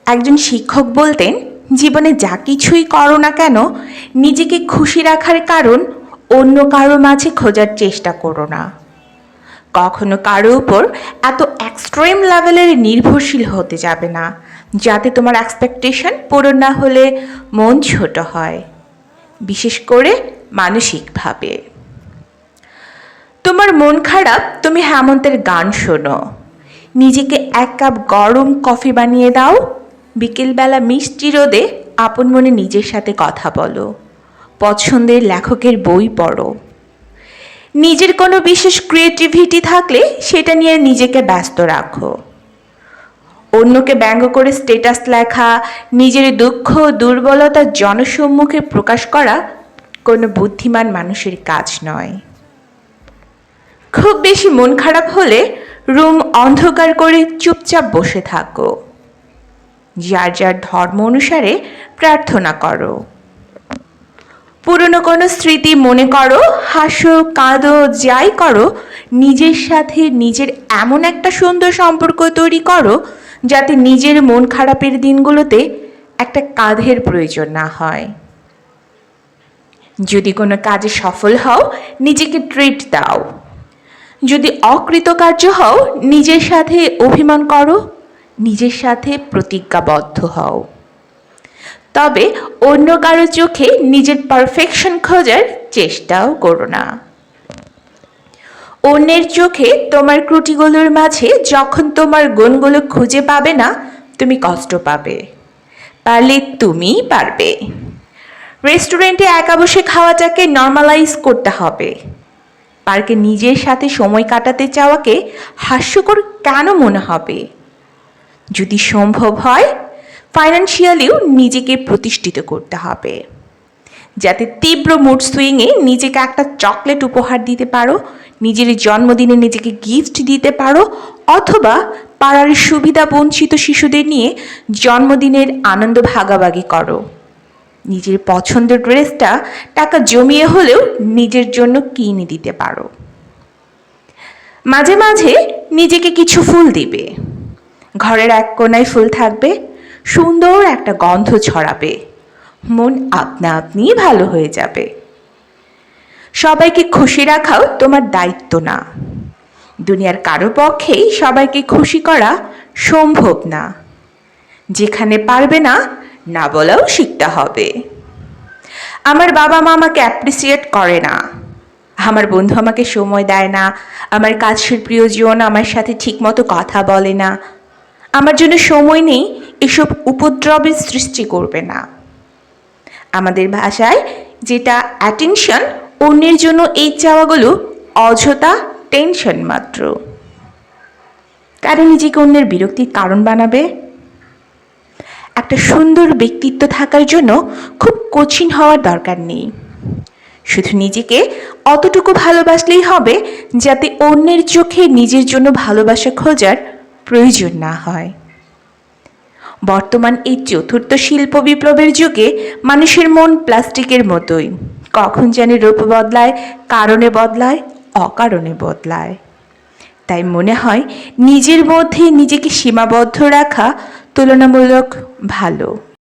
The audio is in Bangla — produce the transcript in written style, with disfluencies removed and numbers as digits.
একজন শিক্ষক বলতেন, জীবনে যা কিছুই করো না কেন নিজেকে খুশি রাখার কারণ অন্য কারো মাঝে খোঁজার চেষ্টা করো না। কখনো কারো উপর এত এক্সট্রিম লেভেলের নির্ভরশীল হতে যাবে না যাতে তোমার এক্সপেকটেশন পূরণ না হলে মন ছোট হয়, বিশেষ করে মানসিকভাবে। তোমার মন খারাপ, তুমি হেমন্তের গান শোনো, নিজেকে এক কাপ গরম কফি বানিয়ে দাও, বিকেলবেলা মিষ্টি রোদে আপন মনে নিজের সাথে কথা বলো, পছন্দের লেখকের বই পড়ো। নিজের কোনো বিশেষ ক্রিয়েটিভিটি থাকলে সেটা নিয়ে নিজেকে ব্যস্ত রাখো। অন্যকে ব্যঙ্গ করে স্ট্যাটাস লেখা, নিজের দুঃখ দুর্বলতা জনসম্মুখে প্রকাশ করা কোনো বুদ্ধিমান মানুষের কাজ নয়। খুব বেশি মন খারাপ হলে রুম অন্ধকার করে চুপচাপ বসে থাকো, যার যার ধর্ম অনুসারে প্রার্থনা করো। পুরনো কোনো স্মৃতি মনে করো, হাসো কাঁদো যাই করো, নিজের সাথে নিজের এমন একটা সুন্দর সম্পর্ক তৈরি করো যাতে নিজের মন খারাপের দিনগুলোতে একটা কাঁধের প্রয়োজন না হয়। যদি কোনো কাজে সফল হও, নিজেকে ট্রিট দাও। যদি অকৃতকার্য হও, নিজের সাথে অভিমান করো, নিজের সাথে প্রতিজ্ঞাবদ্ধ হও। তবে অন্য কারো চোখে নিজের পারফেকশন খোঁজার চেষ্টাও করো না। অন্যের চোখে তোমার ত্রুটিগুলোর মাঝে যখন তোমার গুণগুলো খুঁজে পাবে না, তুমি কষ্ট পাবে। পারলে তুমিই পারবে। রেস্টুরেন্টে একা বসে খাওয়াটাকে নর্মালাইজ করতে হবে। পার্কে নিজের সাথে সময় কাটাতে চাওয়াকে হাস্যকর কেন মনে হবে? যদি সম্ভব হয়, ফাইন্যান্সিয়ালিও নিজেকে প্রতিষ্ঠিত করতে হবে, যাতে তীব্র মুড সুইংয়ে নিজেকে একটা চকলেট উপহার দিতে পারো, নিজের জন্মদিনে নিজেকে গিফট দিতে পারো, অথবা পাড়ার সুবিধা বঞ্চিত শিশুদের নিয়ে জন্মদিনের আনন্দ ভাগাভাগি করো। নিজের পছন্দের ড্রেসটা টাকা জমিয়ে হলেও নিজের জন্য কিনে দিতে পারো। মাঝে মাঝে নিজেকে কিছু ফুল দিবে। ঘরের এক কোণায় ফুল থাকবে, সুন্দর একটা গন্ধ ছড়াবে, মন আপনা আপনি ভালো হয়ে যাবে। সবাইকে খুশি রাখাও তোমার দায়িত্ব না। দুনিয়ার কারো পক্ষেই সবাইকে খুশি করা সম্ভব না। যেখানে পারবে না, না বলাও শিখতে হবে। আমার বাবা মা আমাকে অ্যাপ্রিসিয়েট করে না, আমার বন্ধু আমাকে সময় দেয় না, আমার কাছের প্রিয়জন আমার সাথে ঠিকমতো কথা বলে না, আমার জন্য সময় নেই, এসব উপদ্রবের সৃষ্টি করবে না। আমাদের ভাষায় যেটা অ্যাটেনশন, অন্যের জন্য এই চাওয়াগুলো অযথা টেনশন মাত্র। কারণ নিজেকে অন্যের বিরক্তির কারণ বানাবে। একটা সুন্দর ব্যক্তিত্ব থাকার জন্য খুব কঠিন হওয়ার দরকার নেই। শুধু নিজেকে অতটুকু ভালোবাসলেই হবে যাতে অন্যের চোখে নিজের জন্য ভালোবাসা খোঁজার প্রয়োজন না হয়। বর্তমান এই চতুর্থ শিল্প বিপ্লবের যুগে মানুষের মন প্লাস্টিকের মতোই, কখন জানি রূপ বদলায়, কারণে বদলায়, অকারণে বদলায়। তাই মনে হয় নিজের মধ্যে নিজেকে সীমাবদ্ধ রাখা তুলনামূলক ভালো।